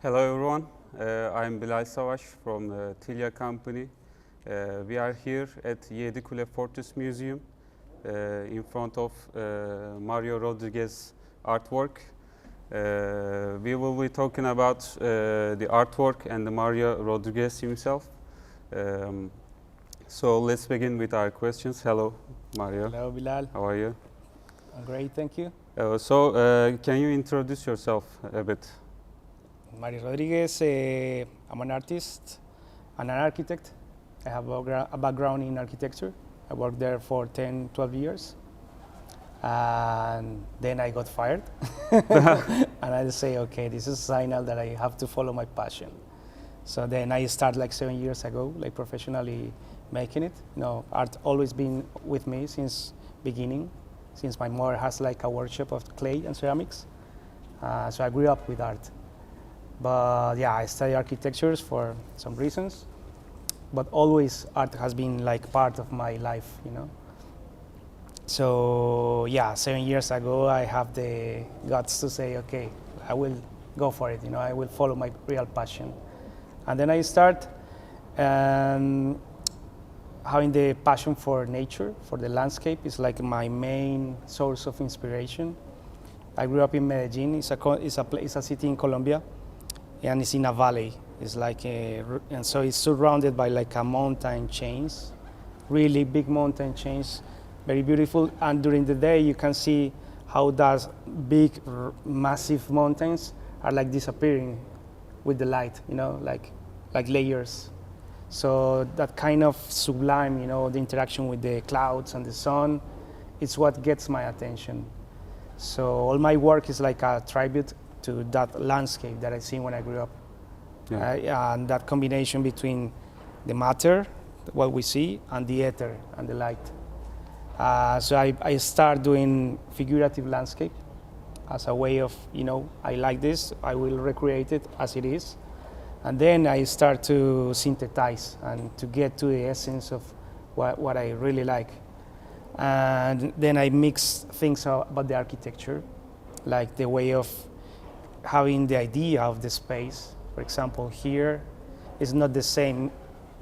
Hello everyone, I'm Bilal Savaş from the Tilya company. We are here at Yedikule Fortress Museum in front of Mario Rodriguez artwork. We will be talking about the artwork and the Mario Rodriguez himself. So let's begin with our questions. Hello Mario. Hello Bilal. How are you? I'm great, thank you. Can you introduce yourself a bit? Mario Rodriguez, I'm an artist and an architect. I have a background in architecture. I worked there for 10, 12 years. And then I got fired. And I say, okay, this is a signal that I have to follow my passion. So then I started like 7 years ago, like professionally making it. You know, art always been with me since beginning, since my mother has like a workshop of clay and ceramics. So I grew up with art. But yeah, I study architectures for some reasons, but always art has been like part of my life, you know. So yeah, 7 years ago, I have the guts to say, okay, I will go for it, you know, I will follow my real passion. And then I start having the passion for nature, for the landscape is like my main source of inspiration. I grew up in Medellin, it's a city in Colombia. And it's in a valley. It's like and so it's surrounded by like a mountain chains, really big mountain chains, very beautiful. And during the day, you can see how those big, massive mountains are like disappearing with the light, you know, like layers. So that kind of sublime, you know, the interaction with the clouds and the sun, it's what gets my attention. So all my work is like a tribute to that landscape that I seen when I grew up. Yeah. And that combination between the matter, what we see, and the ether and the light. So I start doing figurative landscape as a way of, you know, I like this, I will recreate it as it is. And then I start to synthesize and to get to the essence of what I really like. And then I mix things about the architecture, like the way of having the idea of the space. For example, here is not the same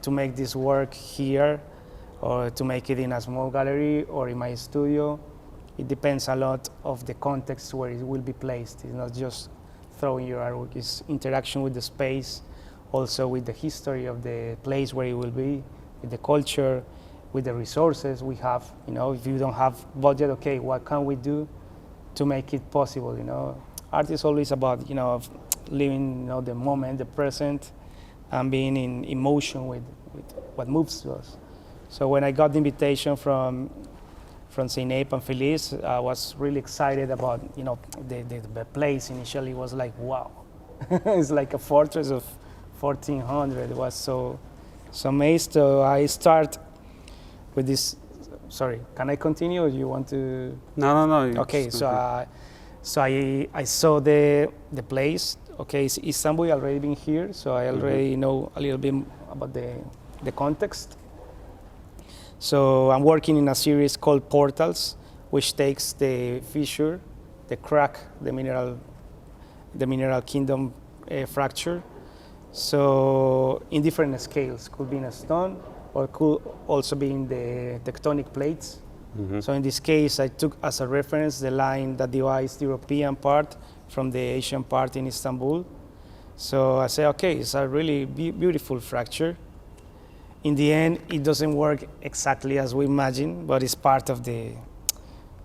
to make this work here or to make it in a small gallery or in my studio. It depends a lot of the context where it will be placed. It's not just throwing your artwork, it's interaction with the space, also with the history of the place where it will be, with the culture, with the resources we have. You know, if you don't have budget, okay, what can we do to make it possible, you know? Art is always about, you know, living, you know, the moment, the present, and being in emotion with what moves us. So when I got the invitation from Zeynep and Feliz, I was really excited about, you know, the place. Initially was like, wow, it's like a fortress of 1400. It was so amazed. So I start with this. Sorry, can I continue? Or you want to? No. Okay, so I saw the place. Okay, Istanbul already been here, so I already know a little bit about the context. So I'm working in a series called Portals, which takes the fissure, the crack, the mineral kingdom fracture. So in different scales, could be in a stone or could also be in the tectonic plates. So in this case, I took as a reference the line that divides the European part from the Asian part in Istanbul. So I say, okay, it's a really beautiful fracture. In the end, it doesn't work exactly as we imagine, but it's part of the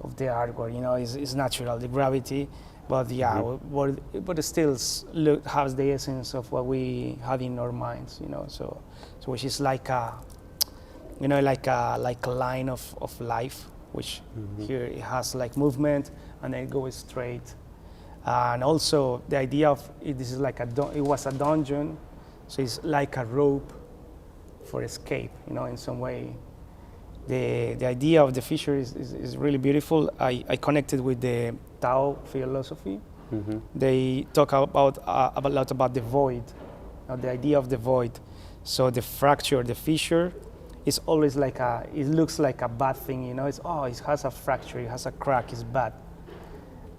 artwork. You know, it's natural, the gravity. But yeah, but it still has the essence of what we have in our minds. You know, so which is like a, you know, like a line of life, which here it has like movement and then it goes straight. And also the idea of this is like it was a dungeon, so it's like a rope for escape, you know, in some way. The idea of the fissure is really beautiful. I connected with the Tao philosophy. They talk about a lot about the void, the idea of the void. So the fracture, the fissure, is always like it looks like a bad thing, you know. It has a fracture, it has a crack, it's bad.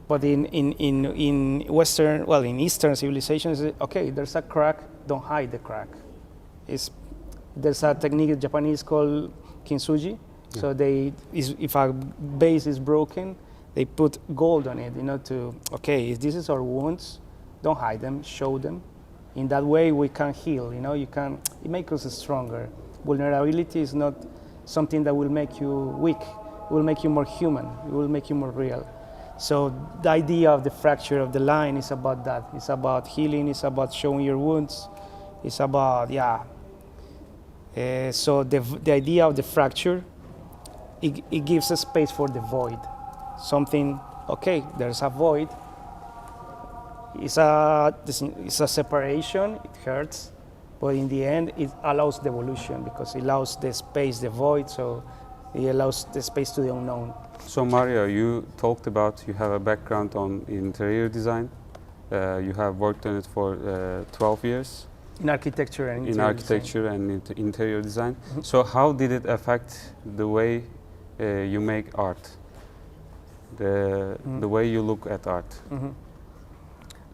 But in Western, well, in Eastern civilizations, okay, there's a crack, don't hide the crack. There's a technique in Japanese called kintsugi. Yeah. So if a base is broken, they put gold on it, okay, if this is our wounds, don't hide them, show them. In that way, we can heal, it makes us stronger. Vulnerability is not something that will make you weak. It will make you more human. It will make you more real. So the idea of the fracture of the line is about that. It's about healing. It's about showing your wounds. It's about, so the idea of the fracture, it gives a space for the void. Something, okay, there's a void. It's a separation, it hurts, but in the end, it allows the evolution because it allows the space, the void, so it allows the space to the unknown. So Mario, you talked about you have a background on interior design. You have worked on it for 12 years. In architecture and interior design. Mm-hmm. So how did it affect the way you make art? The way you look at art? Mm-hmm.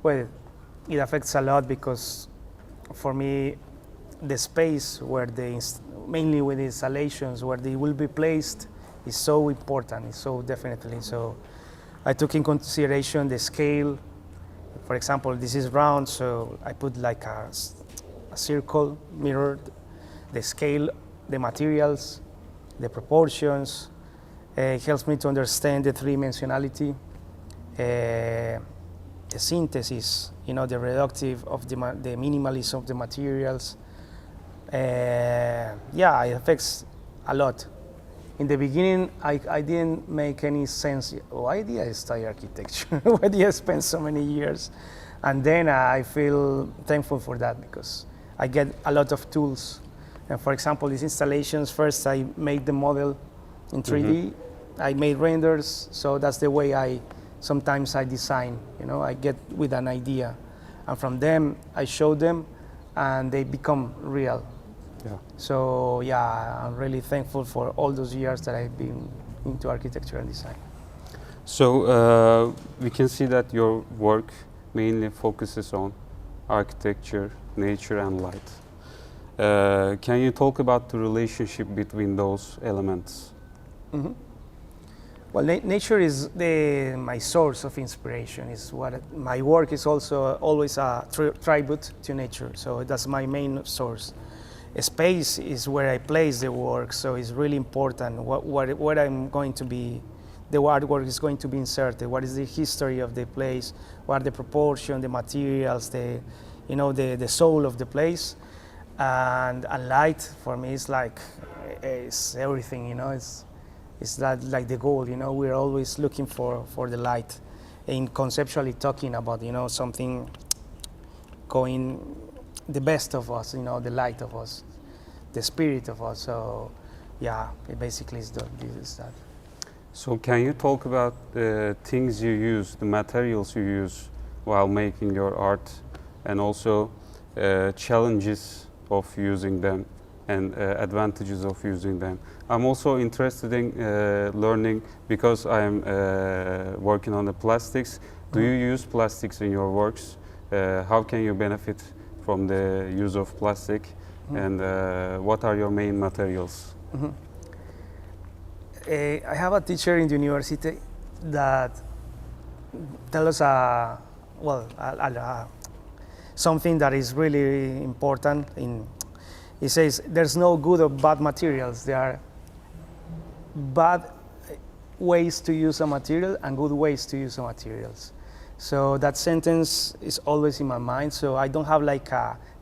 Well, it affects a lot because for me, the space where mainly with the installations, where they will be placed is so important, it's so definitely. So I took in consideration the scale. For example, this is round, so I put like a circle mirrored, the scale, the materials, the proportions. It helps me to understand the three-dimensionality, the synthesis, the reductive of the minimalism of the materials. It affects a lot. In the beginning, I didn't make any sense. Why did I study architecture? Why did I spend so many years? And then I feel thankful for that because I get a lot of tools. And for example, these installations, first I made the model in 3D. Mm-hmm. I made renders, so that's the way sometimes I design. I get with an idea, and from them I show them, and they become real. Yeah. So I'm really thankful for all those years that I've been into architecture and design. So we can see that your work mainly focuses on architecture, nature, and light. Can you talk about the relationship between those elements? Mm-hmm. Well, nature is my source of inspiration. Is what my work is also always a tribute to nature. So that's my main source. A space is where I place the work, so it's really important what I'm going to be. The artwork is going to be inserted. What is the history of the place? What are the proportions, the materials, the soul of the place? And light for me is like it's everything. It's that like the goal, we're always looking for the light and conceptually talking about, something going the best of us, the light of us, the spirit of us. So it basically is that. So can you talk about the things you use, the materials you use while making your art, and also challenges of using them and advantages of using them? I'm also interested in learning because I'm working on the plastics. Do you use plastics in your works? How can you benefit from the use of plastic? And what are your main materials? I have a teacher in the university that tells us something that is really important. He says there's no good or bad materials. There are bad ways to use a material and good ways to use the materials. So that sentence is always in my mind. So I don't have like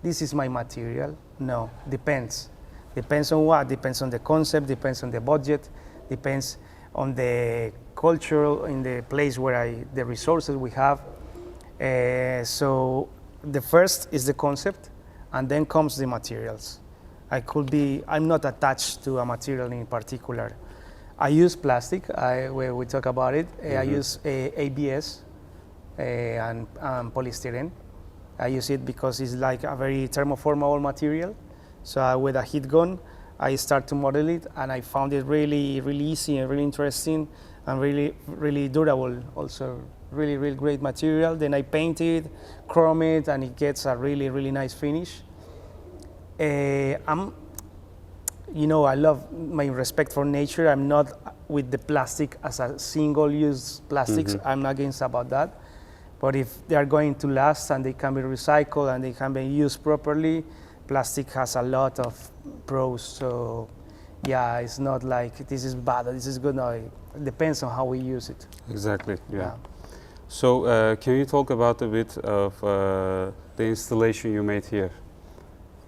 this is my material. No, depends. Depends on what? Depends on the concept, depends on the budget, depends on the culture in the place where the resources we have. So the first is the concept, and then comes the materials. I'm not attached to a material in particular. I use plastic, when we talk about it. I use ABS and polystyrene. I use it because it's like a very thermoformable material. So with a heat gun, I start to model it, and I found it really, really easy and really interesting and really, really durable also. really, really great material. Then I paint it, chrome it, and it gets a really, really nice finish. I love my respect for nature. I'm not with the plastic as a single-use plastics. I'm against about that. But if they are going to last and they can be recycled and they can be used properly, plastic has a lot of pros. So yeah, it's not like this is bad or this is good. No, it depends on how we use it. Exactly, yeah. So can you talk about a bit of the installation you made here?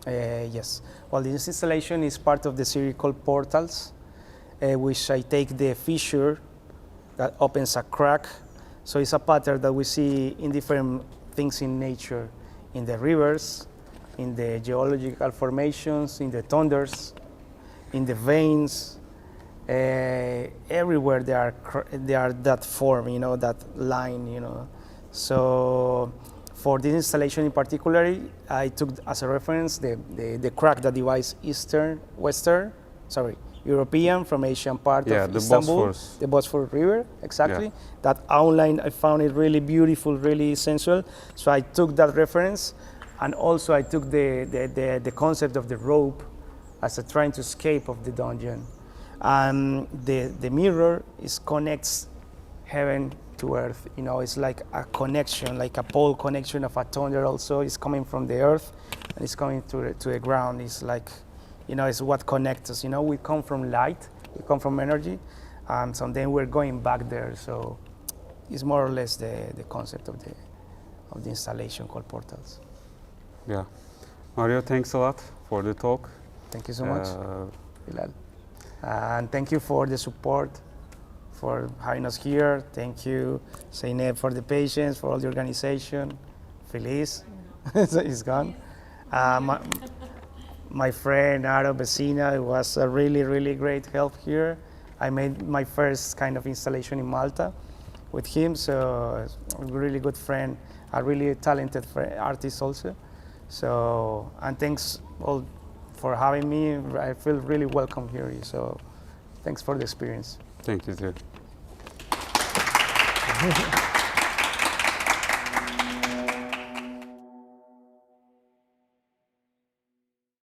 Yes. Well, this installation is part of the series called Portals, which I take the fissure that opens a crack. So it's a pattern that we see in different things in nature, in the rivers, in the geological formations, in the thunders, in the veins. Everywhere they are that form, that line, So for this installation in particular, I took as a reference the crack that divides European from Asian part of Istanbul, the Bosphorus River, exactly. Yeah. That outline, I found it really beautiful, really sensual. So I took that reference, and also I took the concept of the rope as a trying to escape of the dungeon. And the mirror connects heaven to earth. It's like a connection, like a pole connection of a thunder. Also, it's coming from the earth and it's coming to the ground. It's like, it's what connects us. We come from light, we come from energy, and so then we're going back there. So it's more or less the concept of the installation called Portals. Yeah, Mario, thanks a lot for the talk. Thank you so much, Bilal. And thank you for the support, for having us here. Thank you, Zeynep, for the patience, for all the organization. Feliz, he's gone. My friend, Aro Vecina, was a really, really great help here. I made my first kind of installation in Malta with him, so a really good friend, a really talented artist also. So, and thanks all for having me. I feel really welcome here, so thanks for the experience. Thank you, too.